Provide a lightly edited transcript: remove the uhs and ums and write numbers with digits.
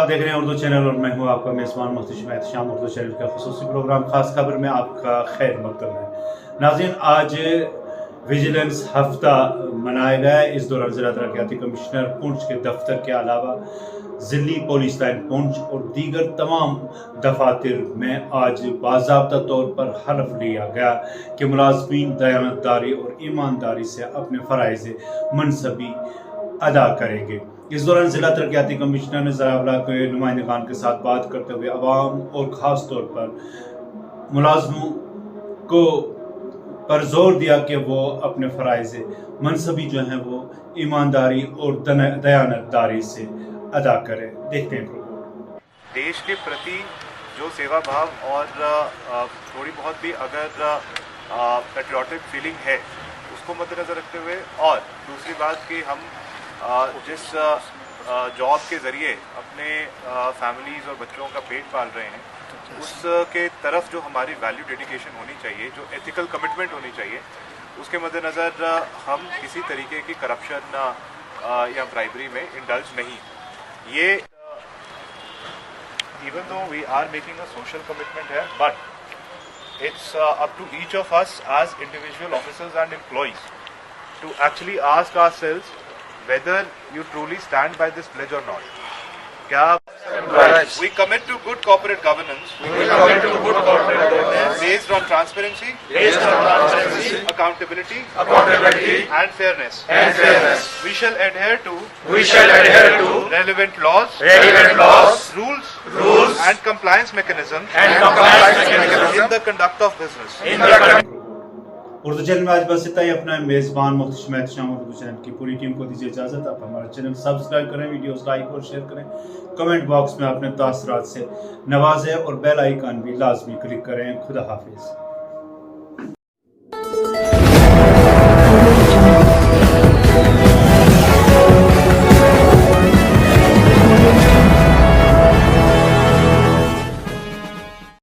आप देख रहे हैं उर्दू चैनल और मैं हूं आपका मेज़बान मुफ्ती शाम उर्दू चैनल का खुसूसी प्रोग्राम खास खबर में आपका खैर मकदम है। नाज़रीन, आज विजिलेंस हफ्ता मनाया गया। इस दौरान ज़िला तरक्याती कमिश्नर पुंछ के दफ्तर के अलावा ज़िली पुलिस लाइन पुंछ और दीगर तमाम दफातर में आज बाज़ाब्ता तौर पर हल्फ लिया गया कि मुलाज़मीन दयानतदारी और ईमानदारी से अपने फ़राइज़ मनसबी अदा करेंगे। इस दौरान जिला तरक्याती कमिश्नर ने ज़राबला के नुमाइंदगान के साथ बात करते हुए अवाम और ख़ास तौर पर मुलाजमों को पर जोर दिया कि वो अपने फ़राइज़ मनसबी जो हैं वो ईमानदारी और दयानतदारी से अदा करें। देखते हैं रिपोर्ट। देश के प्रति जो सेवा भाव और थोड़ी बहुत भी अगर पेट्रियाटिक फीलिंग है उसको मद्देनज़र रखते हुए, और दूसरी बात कि हम जिस जॉब के ज़रिए अपने फैमिलीज़ और बच्चों का पेट पाल रहे हैं उसके तरफ जो हमारी वैल्यू डेडिकेशन होनी चाहिए, जो एथिकल कमिटमेंट होनी चाहिए, उसके मद्देनज़र हम किसी तरीके की करप्शन या ब्राइबरी में इंडल्ज नहीं। ये even though we are making a social commitment है, but it's up to each of us as individual officers and employees to actually ask ourselves whether you truly stand by this pledge or not. We commit to good corporate governance based on transparency, accountability, and fairness. We shall adhere to relevant laws, rules, and compliance mechanisms in the conduct of business. Urdu channel में आज बस इतना ही। अपना मेज़बान मुफ्ती शाम Urdu channel की पूरी team को दीजिए इजाज़त। आप हमारा चैनल सब्सक्राइब करें, वीडियोस लाइक और शेयर करें, कमेंट बॉक्स में अपने तासरात से नवाजें और बेल आइकन भी लाजमी क्लिक करें। खुदा हाफिज़।